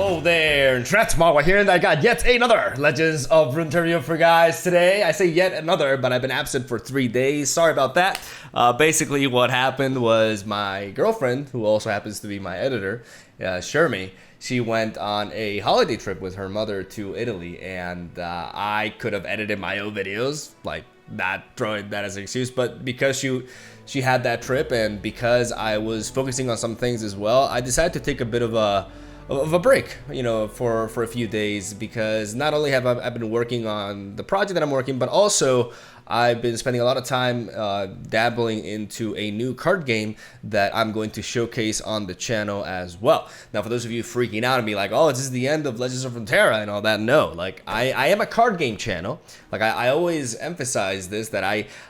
Hello there, MegaMogwai here, and I got yet another Legends of Runeterra for guys today. I say yet another, but I've been absent for 3 days. Sorry about that. Basically, what happened was my girlfriend, who also happens to be my editor, Shermy, she went on a holiday trip with her mother to Italy, and I could have edited my own videos, like not throwing that as an excuse, but because she had that trip and because I was focusing on some things as well, I decided to take a bit of a break, you know, for a few days, because not only have I been working on the project that I'm working, but also I've been spending a lot of time dabbling into a new card game that I'm going to showcase on the channel as well. Now, for those of you freaking out and be like, oh, this is the end of Legends of Runeterra and all that, no. Like, I am a card game channel. Like, I always emphasize this, that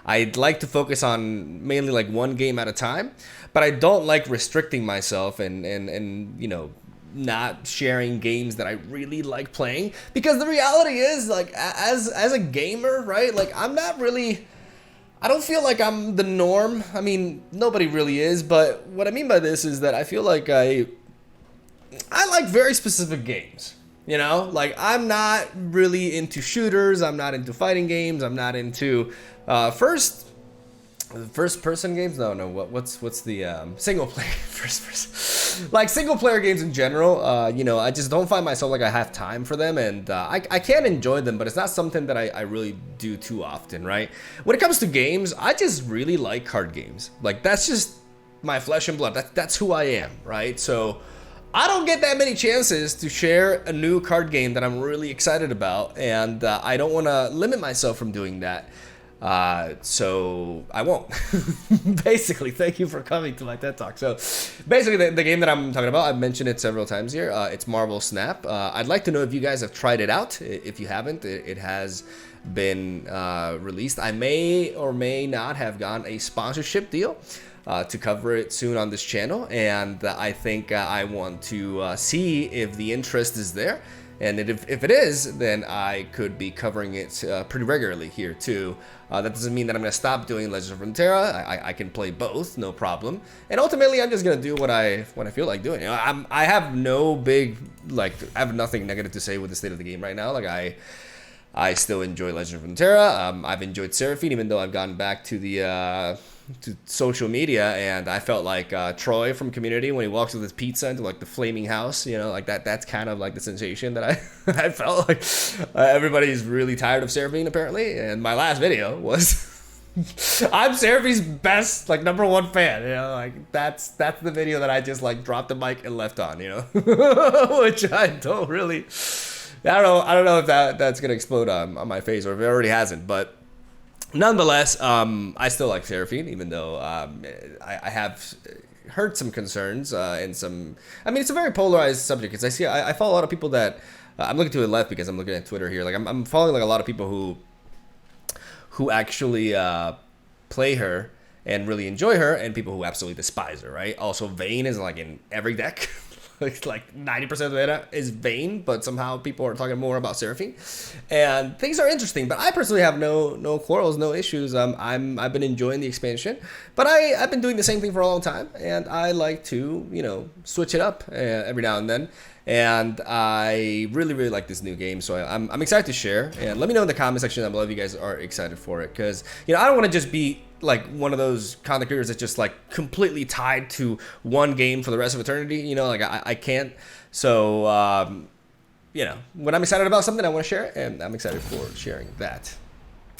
I'd like to focus on mainly like one game at a time, but I don't like restricting myself and you know, not sharing games that I really like playing, because the reality is, like, as a gamer, right, like, I don't feel like I'm the norm. I mean, nobody really is, but what I mean by this is that I feel like I like very specific games, you know? Like, I'm not really into shooters, I'm not into fighting games, I'm not into first person games. No, what's the single player first person, like single player games in general. You know, I just don't find myself like I have time for them, and I can enjoy them, but it's not something that I really do too often, right? When it comes to games, I just really like card games. Like, that's just my flesh and blood. That's who I am, right? So I don't get that many chances to share a new card game that I'm really excited about, and I don't want to limit myself from doing that. So I won't. Basically, thank you for coming to my TED Talk. So basically, the game that I'm talking about, I've mentioned it several times here. It's Marvel Snap. I'd like to know if you guys have tried it out. If you haven't, it has been released. I may or may not have gotten a sponsorship deal to cover it soon on this channel, and I think I want to see if the interest is there. And if it is, then I could be covering it pretty regularly here too. That doesn't mean that I'm going to stop doing Legends of Runeterra. I can play both, no problem. And ultimately, I'm just going to do what I feel like doing. You know, I have no big, like, I have nothing negative to say with the state of the game right now. Like, I still enjoy Legends of Runeterra. I've enjoyed Seraphine, even though I've gotten back to the to social media, and I felt like Troy from Community when he walks with his pizza into like the flaming house, you know, like that's kind of like the sensation that I felt like. Everybody's really tired of Seraphine apparently, and my last video was I'm Seraphine's best, like, #1 fan, you know, like that's the video that I just like dropped the mic and left on, you know. Which I don't know if that's gonna explode on my face, or if it already hasn't, but nonetheless, I still like Seraphine, even though I have heard some concerns and some. I mean, it's a very polarized subject, because I follow a lot of people that I'm looking to the left because I'm looking at Twitter here. Like, I'm following like a lot of people who actually play her and really enjoy her, and people who absolutely despise her. Right? Also, Vayne is like in every deck. Like 90% of the meta is Vayne, but somehow people are talking more about Seraphine, and things are interesting. But I personally have no quarrels, no issues. I've been enjoying the expansion, but I've been doing the same thing for a long time, and I like to, you know, switch it up every now and then. And I really like this new game, so I'm excited to share. And let me know in the comment section down below if you guys are excited for it, because, you know, I don't want to just be like one of those content creators that's just like completely tied to one game for the rest of eternity, you know. Like, I can't. So you know, when I'm excited about something, I want to share it, and I'm excited for sharing that.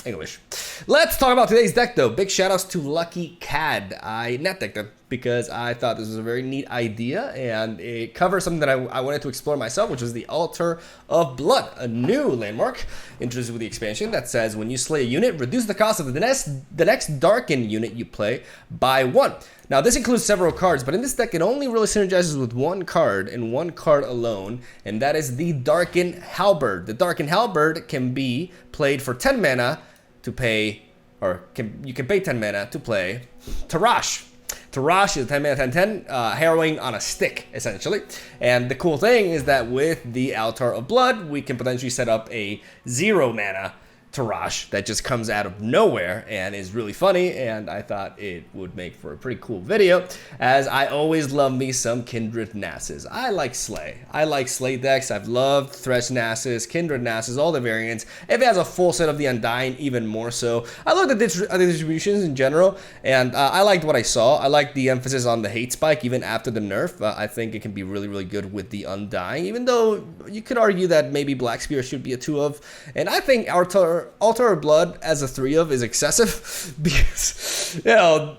Anyways, let's talk about today's deck though. Big shout outs to Lucky Cad. I net decked them because I thought this was a very neat idea, and it covers something that I wanted to explore myself, which was the Altar of Blood, a new landmark introduced with the expansion that says when you slay a unit, reduce the cost of the next darkened unit you play by 1. Now, this includes several cards, but in this deck, it only really synergizes with one card, and one card alone, and that is the Darkened Halberd. The Darkened Halberd can be played for 10 mana to pay, or you can pay 10 mana to play Tarash. Tarash is 10 mana 10/10, harrowing on a stick, essentially. And the cool thing is that with the Altar of Blood, we can potentially set up a 0 mana Tarash that just comes out of nowhere and is really funny, and I thought it would make for a pretty cool video, as I always love me some Kindred NASUS. I like Slay. I like Slay decks. I've loved Thresh NASUS, Kindred NASUS, all the variants. If it has a full set of the Undying, even more so. I love the distributions in general, and I liked what I saw. I like the emphasis on the hate spike even after the nerf. I think it can be really, really good with the Undying, even though you could argue that maybe Black Spear should be a 2 of, and I think Altar of Blood as a 3 of is excessive because, you know,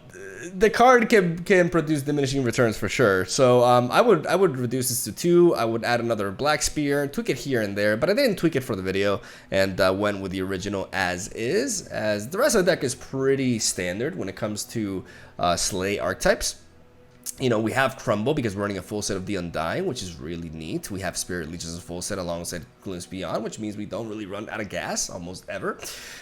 the card can produce diminishing returns for sure. So I would reduce this to 2. I would add another Black Spear, tweak it here and there, but I didn't tweak it for the video, and went with the original as is, as the rest of the deck is pretty standard when it comes to Slay archetypes. You know, we have Crumble because we're running a full set of the Undying, which is really neat. We have Spirit Leech as a full set alongside Glimpse Beyond, which means we don't really run out of gas almost ever.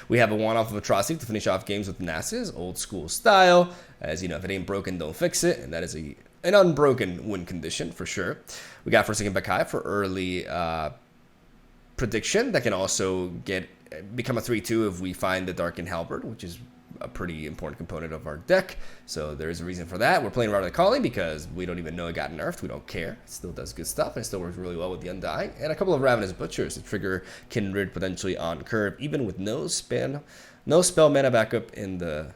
We have a one-off of Atrocity to finish off games with NASUS, old school style. As you know, if it ain't broken, don't fix it, and that is an unbroken win condition for sure. We got Forsaken Bakai for early prediction that can also become a 3/2 if we find the Darkened Halberd, which is a pretty important component of our deck, so there is a reason for that. We're playing Router the Calling because we don't even know it got nerfed. We don't care. It still does good stuff, and it still works really well with the Undying. And a couple of Ravenous Butchers to trigger Kindred potentially on curve, even with no spell mana backup in the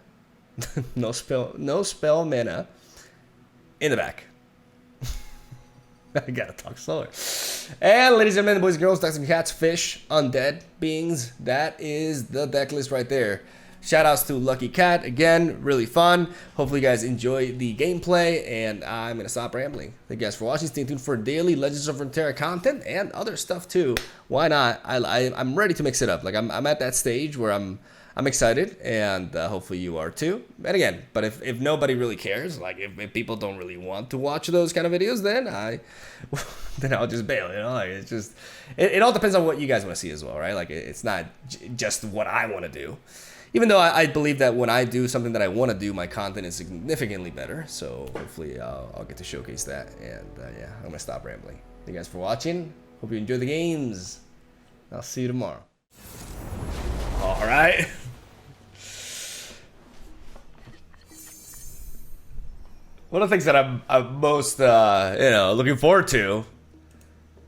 no spell mana in the back. I gotta talk slower. And ladies and gentlemen, boys and girls, ducks and cats, fish, undead beings, that is the deck list right there. Shout outs to Lucky Cat, again, really fun. Hopefully you guys enjoy the gameplay, and I'm going to stop rambling. Thank you guys for watching. Stay tuned for daily Legends of Runeterra content and other stuff too. Why not? I'm ready to mix it up. Like I'm at that stage where I'm excited, and hopefully you are too. And again, but if nobody really cares, like if people don't really want to watch those kind of videos, then I'll just bail, you know? Like it's just, it all depends on what you guys want to see as well, right? Like it's not just what I want to do. Even though I believe that when I do something that I want to do, my content is significantly better. So hopefully I'll get to showcase that. And yeah, I'm going to stop rambling. Thank you guys for watching. Hope you enjoy the games. I'll see you tomorrow. All right. One of the things that I'm most, looking forward to,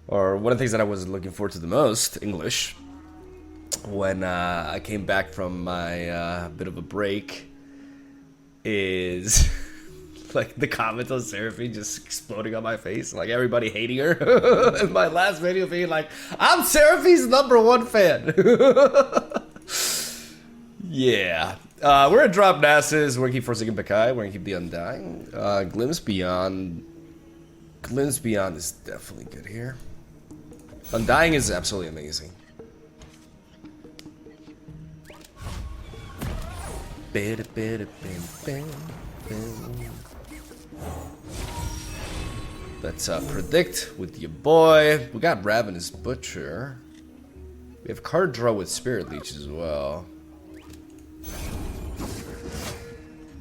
or one of the things that I was looking forward to the most, English, when I came back from my bit of a break, is like the comments on Seraphine just exploding on my face, like everybody hating her. In my last video being like, I'm Seraphine's #1 fan. Yeah. We're gonna drop NASUS, we're gonna keep Forsaken Bakai, we're gonna keep the Undying. Glimpse Beyond is definitely good here. Undying is absolutely amazing. Let's predict with your boy. We got Ravenous Butcher. We have card draw with Spirit Leech as well.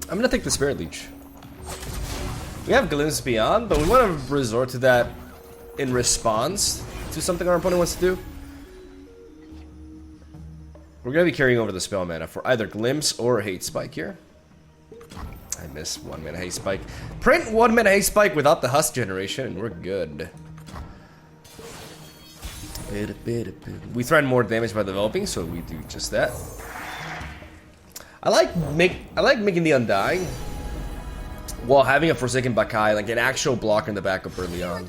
I'm gonna take the Spirit Leech. We have Glimpse Beyond, but we want to resort to that in response to something our opponent wants to do. We're going to be carrying over the spell mana for either Glimpse or Hate Spike here. I miss 1 mana Hate Spike. Print 1 mana Hate Spike without the Husk generation, and we're good. We threaten more damage by developing, so we do just that. I like making the Undying while having a Forsaken Bakai, like an actual blocker in the backup early on.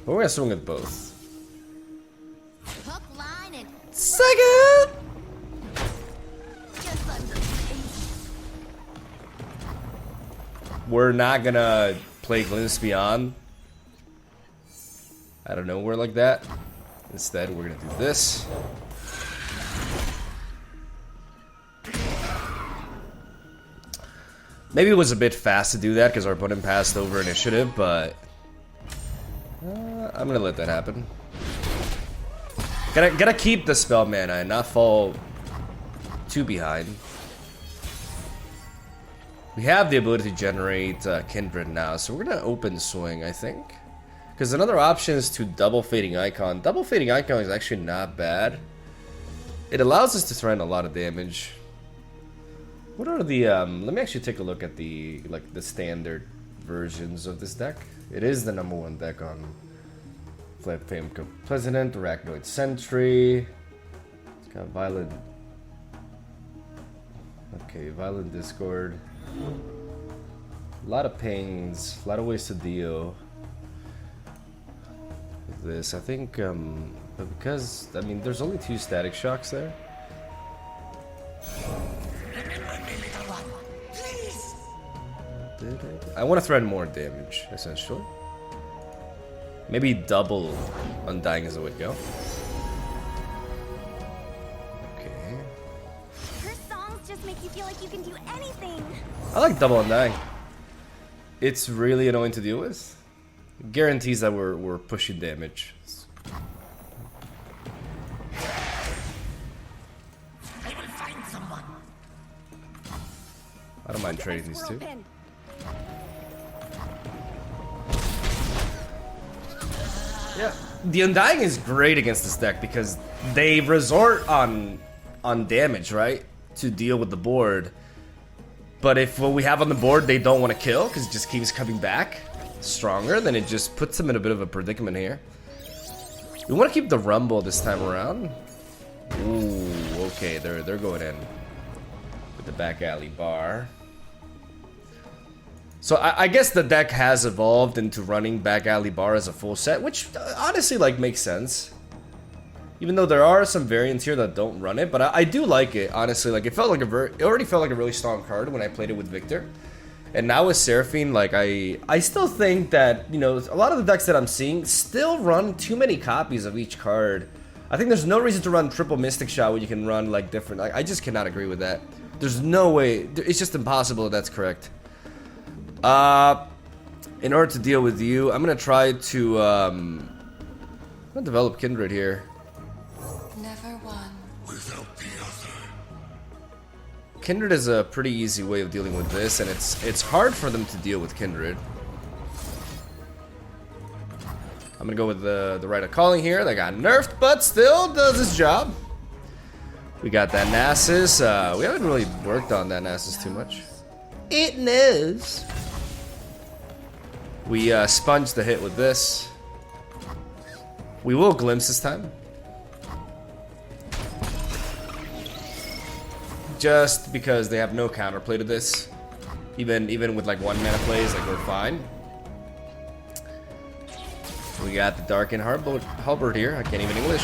But we're gonna swing with both. Second! We're not gonna play Glimpse Beyond out of nowhere like that. Instead, we're gonna do this. Maybe it was a bit fast to do that because our opponent passed over initiative, but I'm gonna let that happen. Gotta keep the spell mana and not fall too behind. We have the ability to generate Kindred now, so we're gonna open swing, I think. Because another option is to double fading icon. Double fading icon is actually not bad. It allows us to threaten a lot of damage. What are the let me actually take a look at the the standard versions of this deck. It is the #1 deck on Flip Famco President, Arachnoid Sentry. It's got Violent. Okay, Violent Discord. A lot of pings, a lot of ways to deal with this. I think but because I mean there's only 2 static shocks there. I want to threaten more damage, essentially. Maybe double Undying is the way to go. Okay. Her songs just make you feel like you can do anything. I like double Undying. It's really annoying to deal with. It guarantees that we're pushing damage. I will find someone. I don't mind trading these two. Yeah, the Undying is great against this deck because they resort on damage, right, to deal with the board. But if what we have on the board they don't want to kill because it just keeps coming back stronger, then it just puts them in a bit of a predicament here. We want to keep the Rumble this time around. Ooh, okay, they're going in with the back alley bar. So I guess the deck has evolved into running back alley bar as a full set, which honestly like makes sense. Even though there are some variants here that don't run it, but I do like it honestly. Like it already felt like a really strong card when I played it with Victor, and now with Seraphine, like I still think that a lot of the decks that I'm seeing still run too many copies of each card. I think there's no reason to run triple Mystic Shot when you can run like different. Like I just cannot agree with that. There's no way. It's just impossible if that's correct. In order to deal with you, I'm gonna try to I'm gonna develop Kindred here. Never one without the other. Kindred is a pretty easy way of dealing with this, and it's hard for them to deal with Kindred. I'm gonna go with the Rite of Calling here. That got nerfed, but still does its job. We got that NASUS. We haven't really worked on that NASUS too much. It knows. We sponge the hit with this. We will glimpse this time. Just because they have no counterplay to this. Even with like 1 mana plays, like we're fine. We got the Darkened Halberd here. I can't even English.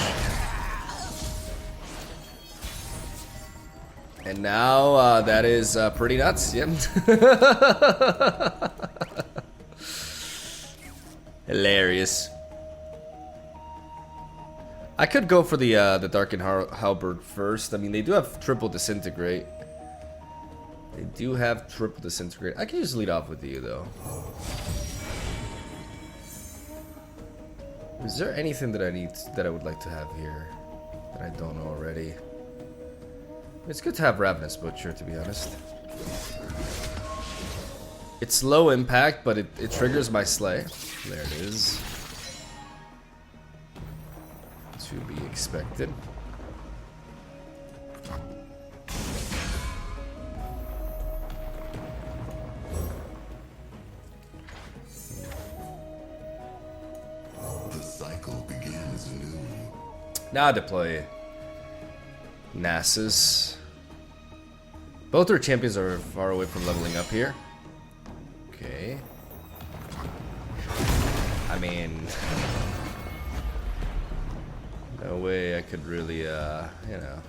And now that is pretty nuts. Yep. Hilarious. I could go for the Darkened Halberd first. I mean, they do have triple Disintegrate. They do have triple Disintegrate. I can just lead off with you though. Is there anything that I would like to have here that I don't know already? It's good to have Ravenous Butcher, to be honest. It's low impact, but it triggers my Slay. There it is. To be expected. The cycle begins anew. Now I deploy NASUS. Both our champions are far away from leveling up here. Okay. I mean, no way I could really, you know.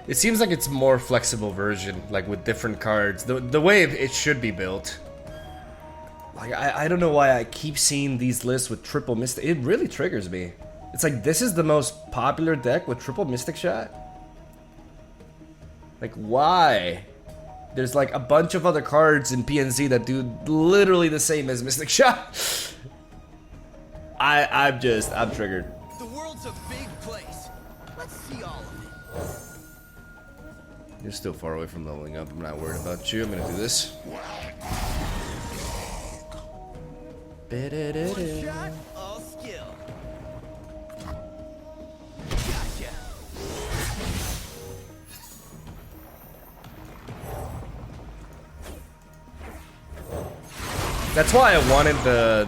It seems like it's more flexible version, like with different cards. The way it should be built. Like I don't know why I keep seeing these lists with triple mystic. It really triggers me. It's like this is the most popular deck with triple mystic shot. Like why? There's like a bunch of other cards in PNC that do literally the same as mystic shot. I'm triggered. The world's a big place. Let's see all of it. You're still far away from leveling up. I'm not worried about you. I'm gonna do this. One shot, all skill. Gotcha. That's why I wanted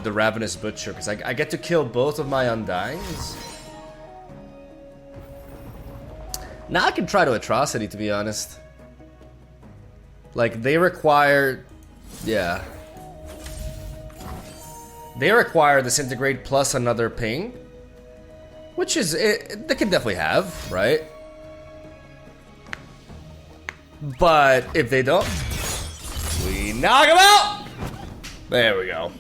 the Ravenous Butcher, because I get to kill both of my Undyings. Now I can try to Atrocity, to be honest. Like, they require... Yeah. They require Disintegrate plus another ping. Which is... they can definitely have, right? But if they don't... We knock them out! There we go.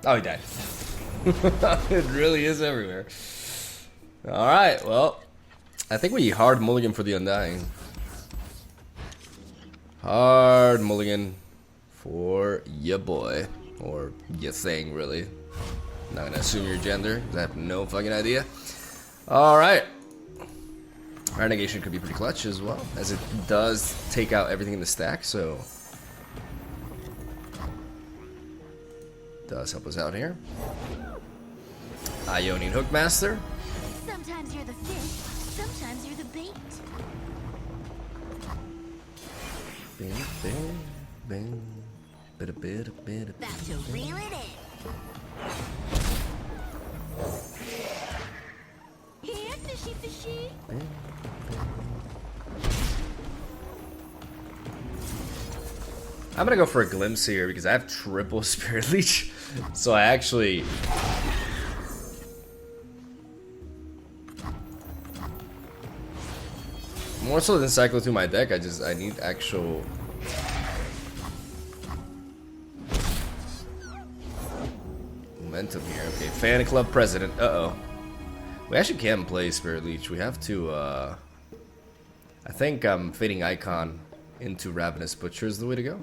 Oh, he died. It really is everywhere. Alright, well, I think we hard mulligan for the Undying. Hard mulligan for ya boy. Or ya thing, really. I'm not gonna assume your gender, because I have no fucking idea. Alright. Renegation could be pretty clutch as well, as it does take out everything in the stack, so... Does help us out here. Ionian Hookmaster. Sometimes you're the fish, sometimes you're the bait. Bing, bing, bing. Bit a bit, a bit, a bit. About to reel it in. Here, fishy, fishy. Bing, bing. I'm gonna go for a glimpse here because I have triple Spirit Leech, so I actually. More so than cycle through my deck, I need actual momentum here. Okay, fan club president. Uh-oh. We actually can play Spirit Leech. We have to I think Fading Icon into Ravenous Butcher is the way to go.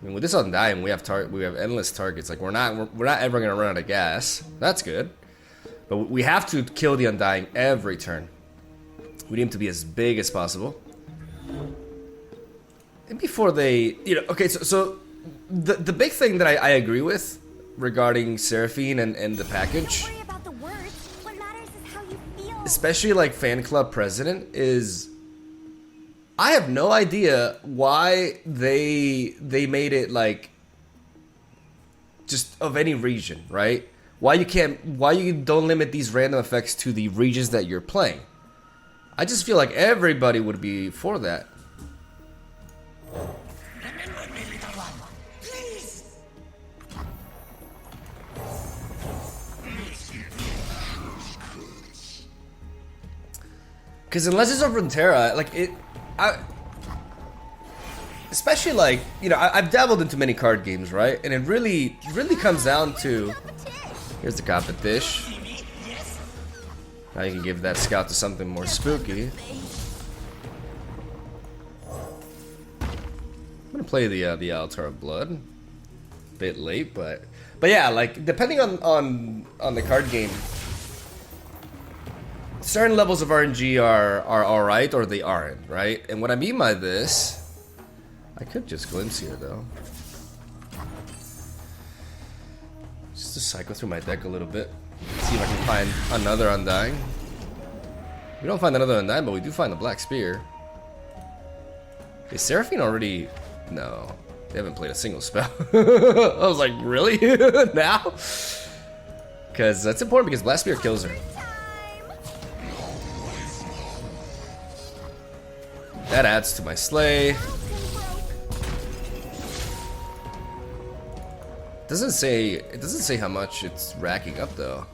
I mean, with this Undying, we have endless targets. Like we're not ever gonna run out of gas. That's good. But we have to kill the Undying every turn. We need him to be as big as possible. And before they, okay, so the big thing that I agree with regarding Seraphine and the package, Don't worry about the words. What matters is how you feel. especially like fan club president, is I have no idea why they made it like just of any region, right? Why you don't limit these random effects to the regions that you're playing. I just feel like everybody would be for that. Because unless it's a Runeterra, like especially like, I've dabbled into many card games, right? And it really comes down to, here's the competition. Now you can give that scout to something more spooky. I'm gonna play the Altar of Blood. Bit late, but yeah, like depending on the card game, certain levels of RNG are alright or they aren't, right? And what I mean by this, I could just glimpse here though. Just to cycle through my deck a little bit. See if I can find another Undying. We don't find another Undying, but we do find the Black Spear. Is Seraphine already... No. They haven't played a single spell. I was like, really? Now? Because that's important because Black Spear kills her. That adds to my Slay. Doesn't say, it doesn't say how much it's racking up though.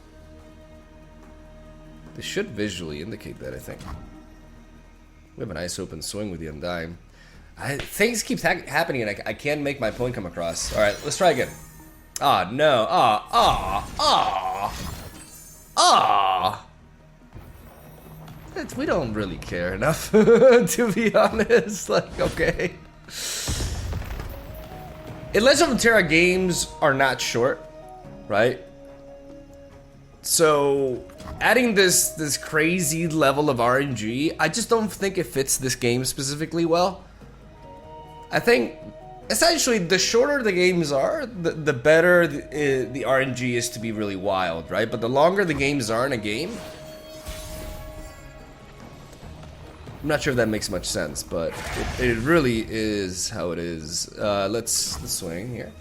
They should visually indicate that, I think. We have a nice open swing with the Undying. Things keep happening and I can't make my point come across. Alright, let's try again. Ah, no. We don't really care enough, to be honest. Like, okay. And Legend of Runeterra games are not short, right? So, adding this crazy level of RNG, I just don't think it fits this game specifically well. I think, essentially, the shorter the games are, the better the RNG is to be really wild, right? But the longer the games are in a game, I'm not sure if that makes much sense, but it really is how it is. Let's swing here.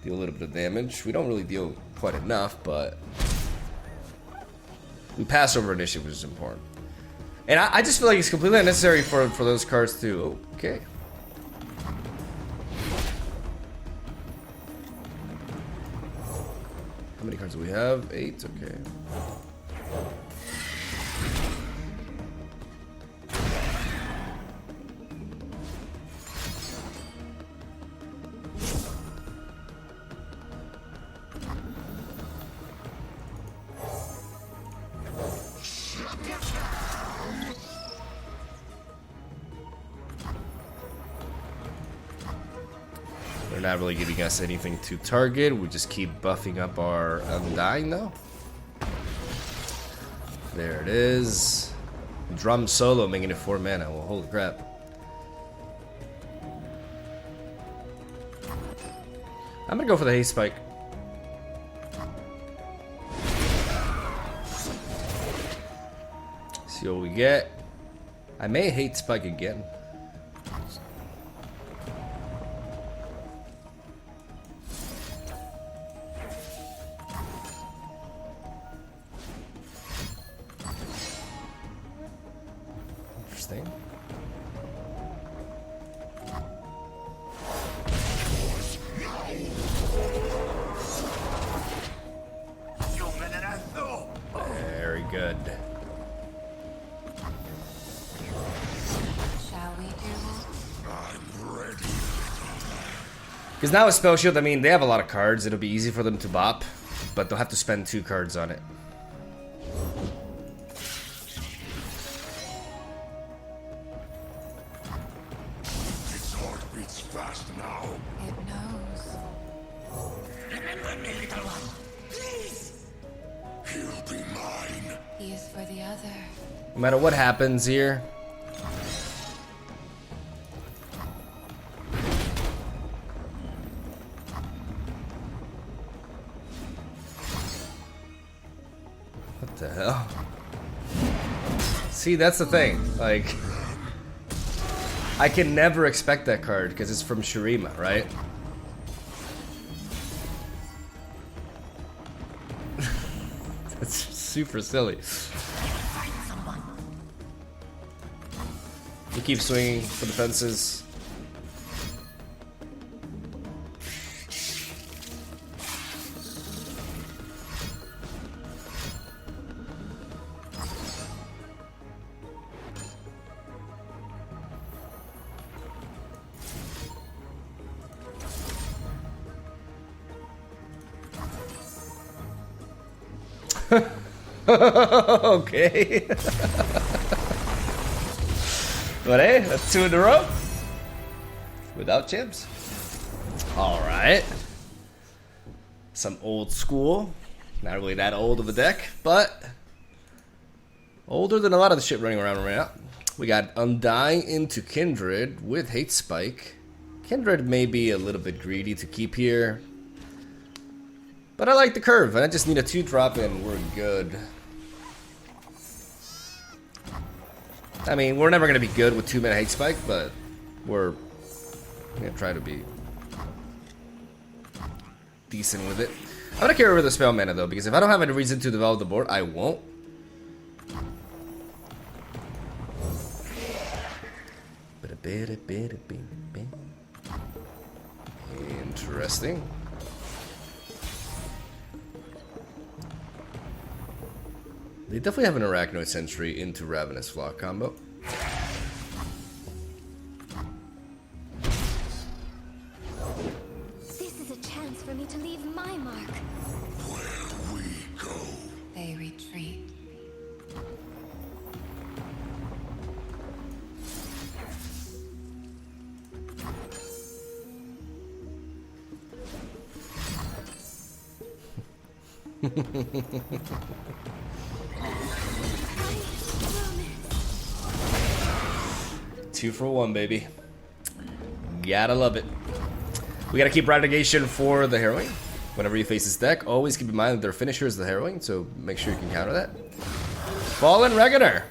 Deal a little bit of damage. We don't really deal quite enough, but we pass over initiative, which is important. And I just feel like it's completely unnecessary for those cards too. Okay. How many cards do we have? 8, okay. They're not really giving us anything to target. We just keep buffing up our Undying though. There it is. Drum solo making it 4 mana. Well, holy crap. I'm gonna go for the haste spike. See what we get. I may hate spike again. Interesting. Very good. Shall we do it? I'm ready. Because now with Spell Shield, I mean, they have a lot of cards. It'll be easy for them to bop, but they'll have to spend 2 cards on it. Its heart beats fast now. It knows. Remember me, little one. Please. He'll be mine. He is for the other. No matter what happens here. What the hell? See, that's the thing. Like, I can never expect that card because it's from Shurima, right? That's super silly. We keep swinging for the fences. Okay. But hey, that's 2 in a row. Without chips. Alright. Some old school. Not really that old of a deck, but older than a lot of the shit running around right now. We got Undying into Kindred with Hate Spike. Kindred may be a little bit greedy to keep here, but I like the curve, and I just need a 2-drop and we're good. I mean, we're never going to be good with 2-mana Hate Spike, but we're going to try to be decent with it. I'm going to carry over the spell mana, though, because if I don't have any reason to develop the board, I won't. Interesting. They definitely have an Arachnoid Sentry into Ravenous Flock combo. This is a chance for me to leave my mark. Where we go. They retreat. Two for one, baby. Gotta love it. We gotta keep Renegation for the Harrowing. Whenever you face this deck, always keep in mind that their finisher is the Harrowing, so make sure you can counter that. Fallen Reckoner.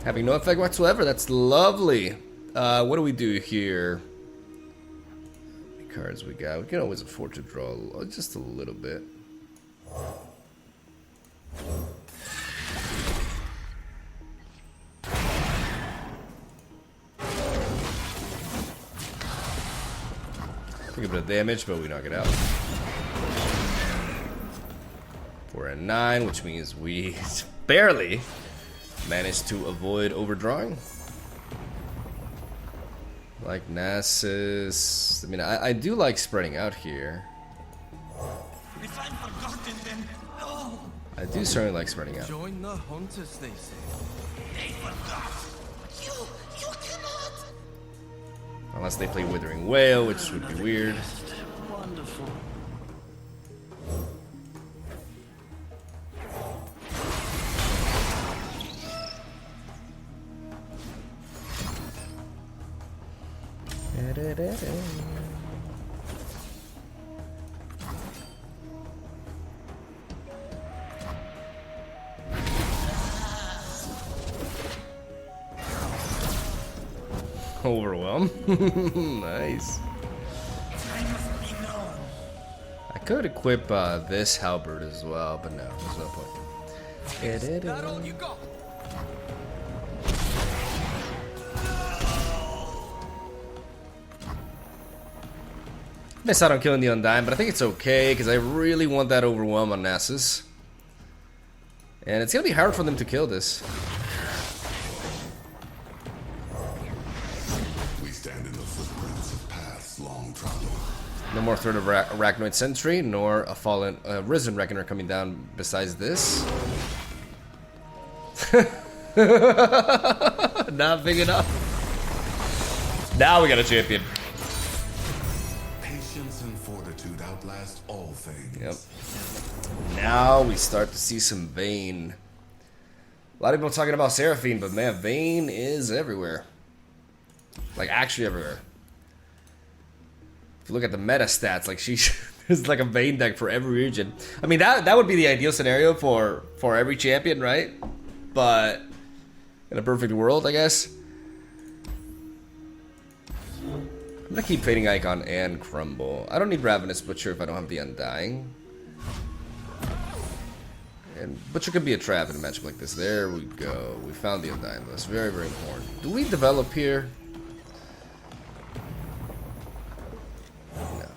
Having no effect whatsoever, that's lovely. What do we do here? How many cards we got? We can always afford to draw just a little bit. Take a bit of damage, but we knock it out. For a 9, which means we barely managed to avoid overdrawing. Like NASUS. I mean, I do like spreading out here. If I'm forgotten, then no. I do certainly like spreading out. Join the hunters, they say. They forgot. You cannot. Unless they play Withering Whale, which would be weird. Wonderful. Overwhelm. Nice. I could equip this halberd as well, but no, there's no point. Not all you got. Missed out on killing the Undying, but I think it's okay because I really want that Overwhelm on NASUS. And it's gonna be hard for them to kill this. We stand in the footprints of paths long traveled. No more threat of Arachnoid Sentry, nor a fallen Risen Reckoner coming down besides this. Not big enough. Now we got a champion. Patience and fortitude outlast all things. Yep. Now we start to see some Vayne. A lot of people talking about Seraphine, but man, Vayne is everywhere. Like, actually everywhere. If you look at the meta stats, like there's like a Vayne deck for every region. I mean, that would be the ideal scenario for every champion, right? But in a perfect world, I guess. I'm gonna keep Fading Icon and Crumble. I don't need Ravenous Butcher if I don't have the Undying. And Butcher could be a trap in a matchup like this. There we go. We found the Undying. That's very, very important. Do we develop here? No.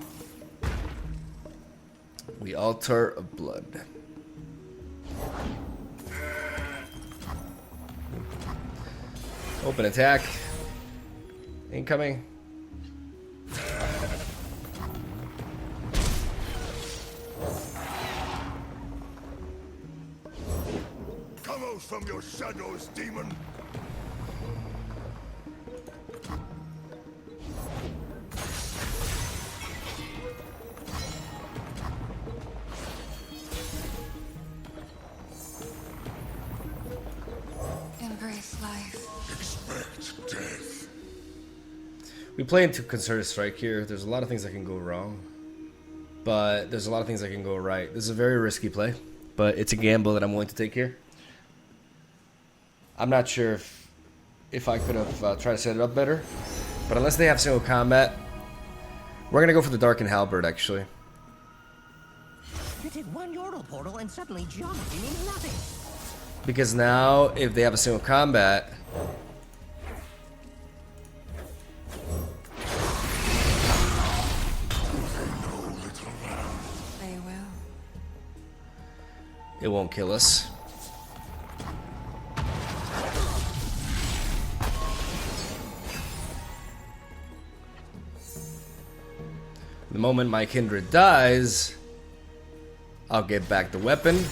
We Altar of Blood. Open attack. Incoming. Come out from your shadows, demon. Embrace life. Expect death. We play into Concerted Strike here. There's a lot of things that can go wrong, but there's a lot of things that can go right. This is a very risky play, but it's a gamble that I'm willing to take here. I'm not sure if I could have tried to set it up better, but unless they have single combat, we're gonna go for the Darkened Halberd actually. You did one Yordle portal and suddenly geometry means nothing. Because now, if they have a single combat, They will. it won't kill us. The moment my kindred dies, I'll get back the weapon.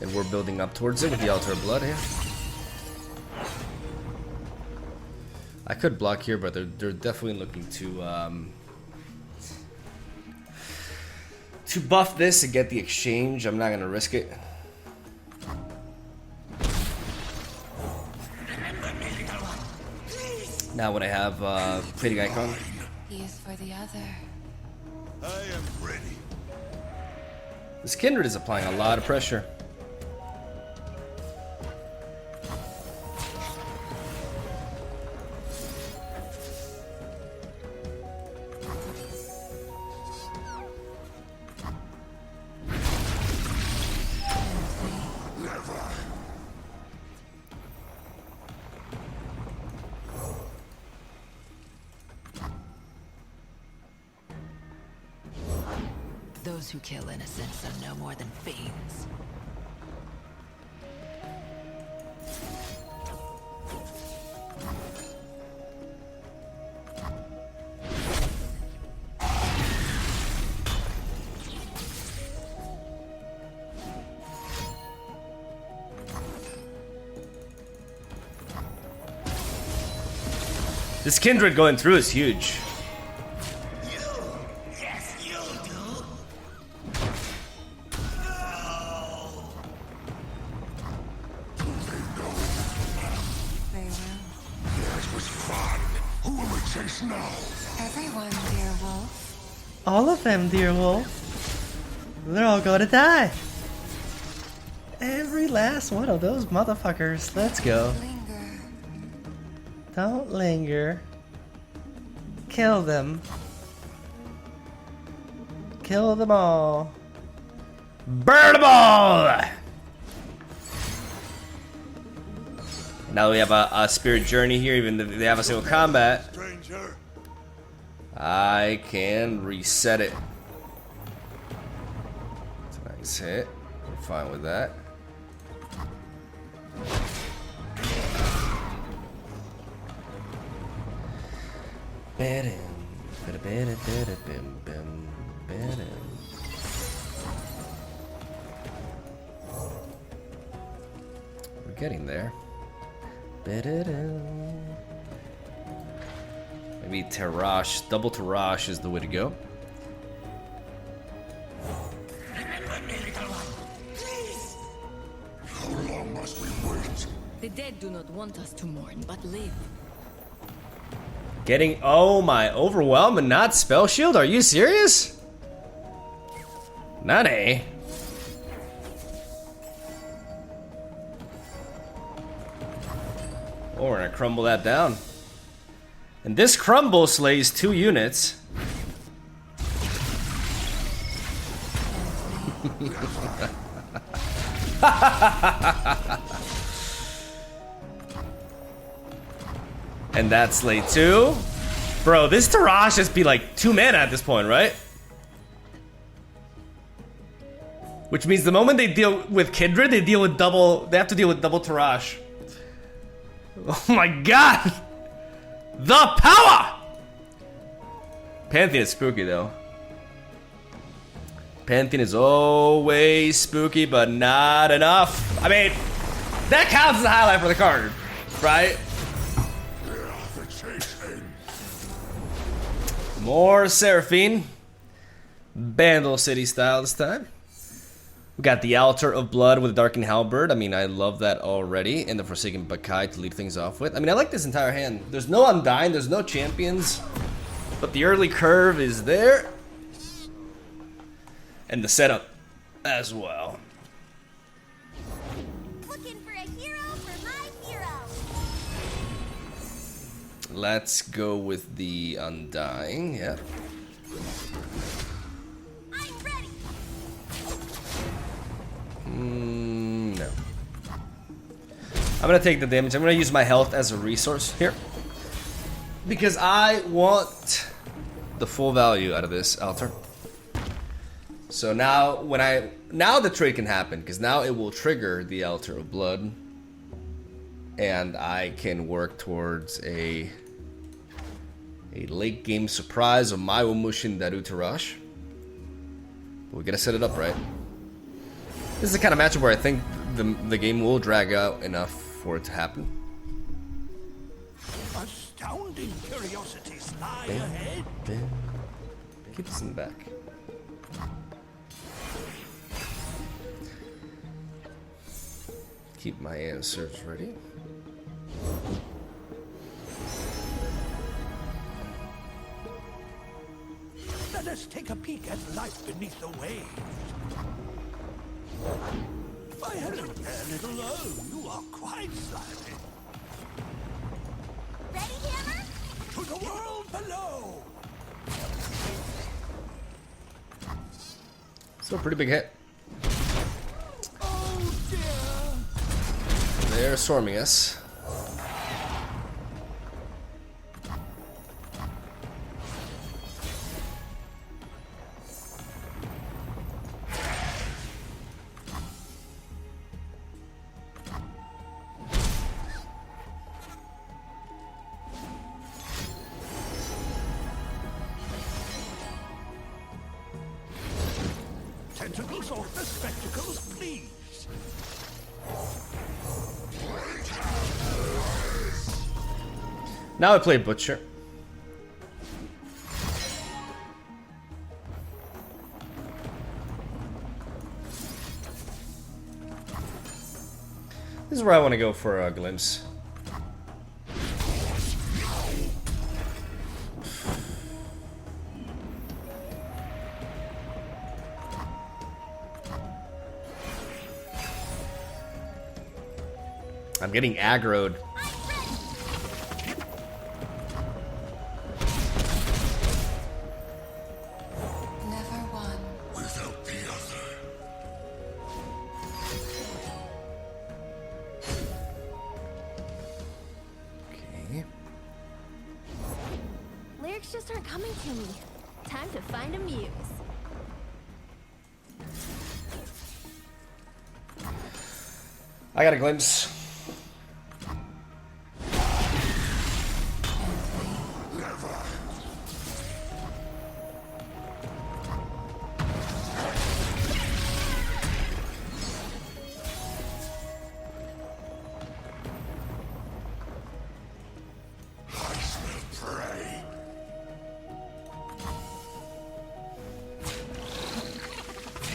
And we're building up towards it with the altar of blood here. I could block here, but they're definitely looking to buff this and get the exchange. I'm not gonna risk it. Now when I have fading icon. He is for the other. I am ready. This kindred is applying a lot of pressure. Those who kill innocents are no more than fiends. This kindred going through is huge. Everyone, dear wolf. All of them, dear wolf. They're all gonna die. Every last one of those motherfuckers. Let's go. Linger. Don't linger. Kill them. Kill them all. Burn them all! Now we have a spirit journey here, even if they have a single combat. Stranger. I can reset it. It's a nice hit. We're fine with that. We're getting there. Maybe Tarash, double Tarash is the way to go. Remember me, little one. Please. How long must we wait? The dead do not want us to mourn, but live. Getting, oh my, overwhelm and not spell shield? Are you serious? Nane. Oh, we're gonna crumble that down. And this crumble slays 2 units. And that slay 2. Bro, this Tarash just be like 2 mana at this point, right? Which means the moment they deal with Kindred, they have to deal with double Tarash. Oh my god! The power! Pantheon is spooky though. Pantheon is always spooky, but not enough. I mean, that counts as a highlight for the card, right? More Seraphine. Bandle City style this time. We got the Altar of Blood with Darkened Halberd. I mean, I love that already. And the Forsaken Bakai to lead things off with. I mean, I like this entire hand. There's no Undying, there's no champions. But the early curve is there. And the setup as well. Looking for a hero for my hero. Let's go with the Undying, yeah. I'm ready. No. I'm gonna take the damage. I'm gonna use my health as a resource here. Because I want the full value out of this altar. So now now the trade can happen, because now it will trigger the Altar of Blood. And I can work towards a A late game surprise of Maiwamushin Darutarash. We gotta set it up right. This is the kind of matchup where I think the game will drag out enough for it to happen. Astounding curiosities lie ahead. Keep this in the back. Keep my answers ready. Let us take a peek at life beneath the waves. Why, hello there, little O. You are quite slimy. Ready, Hammer? To the world below! So pretty big hit. Oh dear! They're swarming us. Tentacles off the spectacles, please. Now I play Butcher. This is where I want to go for a glimpse. I'm getting aggroed. Never one. Without the other. Okay. Lyrics just aren't coming to me. Time to find a muse. I got a glimpse. I smell prey.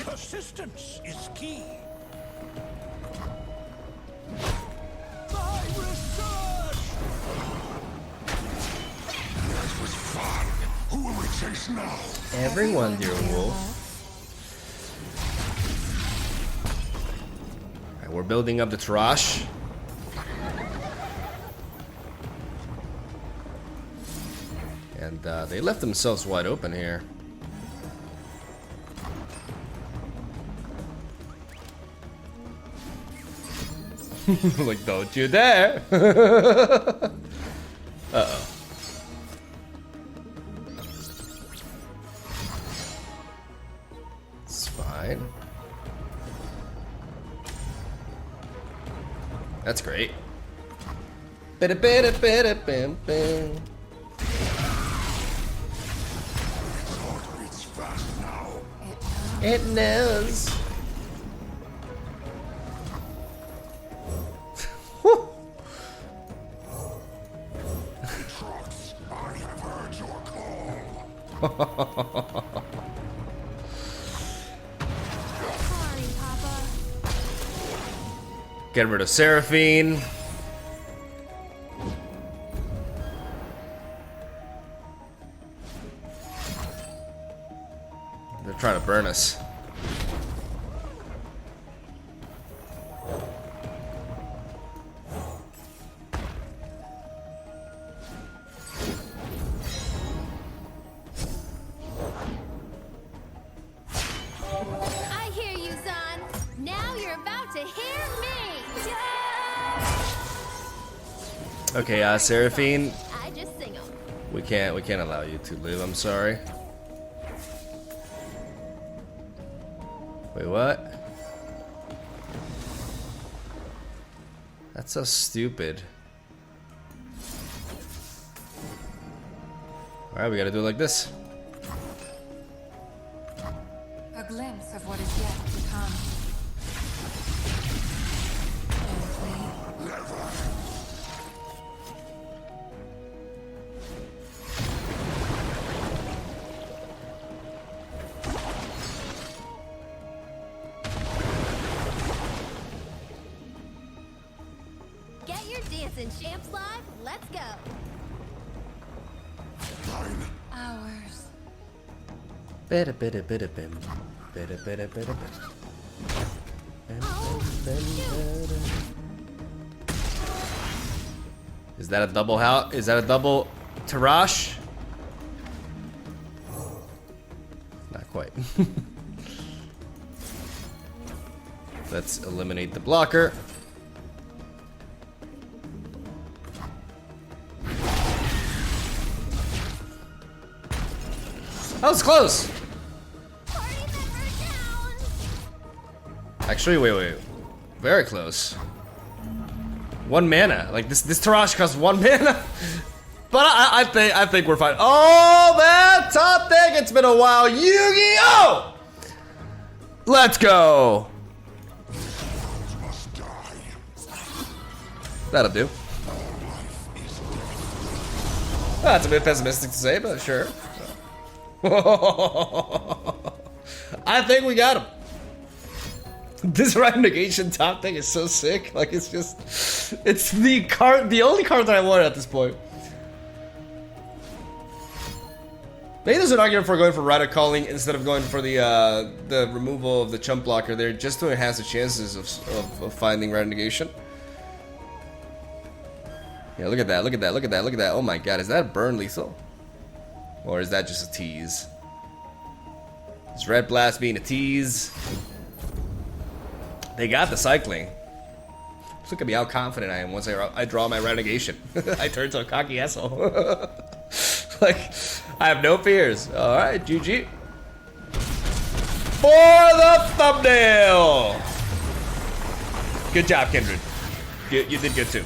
Persistence is key. My research! That was fun. Who will we chase now? Everyone, dear wolf. Alright, we're building up the Tarash. And they left themselves wide open here. Like, don't you dare! Uh-oh. It's fine. That's great. Bam. Heart beats fast now. It knows. Trox, I have heard your call. Sorry, Papa. Get rid of Seraphine. They're trying to burn us. I hear you, son. Now you're about to hear me. Okay, Seraphine, I just sing 'em. we can't allow you to live. I'm sorry. Wait, what? That's so stupid. Alright, we gotta do it like this. A glimpse of what is yet to come. Gently. Get your dancing champs live. Let's go. Hours. Bada bada bada bim. Bada bada bada bim. Is that a double how? Is that a double Tarash? Not quite. Let's eliminate the blocker. That was close. Party member down. Actually, wait. Very close. 1 mana. Like this Tarash costs 1 mana. But I think we're fine. Oh man, top deck. It's been a while. Yu-Gi-Oh! Let's go. That'll do. That's a bit pessimistic to say, but sure. I think we got him. This right negation top thing is so sick. Like it's just, it's the only card that I wanted at this point. Maybe there's an argument for going for Rider Calling instead of going for the removal of the chump blocker there, just to enhance the chances of finding Rider negation. Yeah, look at that, look at that, look at that, look at that. Oh my god, is that burn lethal? Or is that just a tease? Is Red Blast being a tease? They got the cycling. Look at me how confident I am once I draw my renegation. I turn to a cocky asshole. Like, I have no fears. Alright, GG. For the thumbnail! Good job, Kindred. You did good too.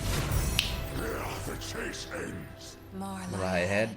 The chase ends. More Lie ahead.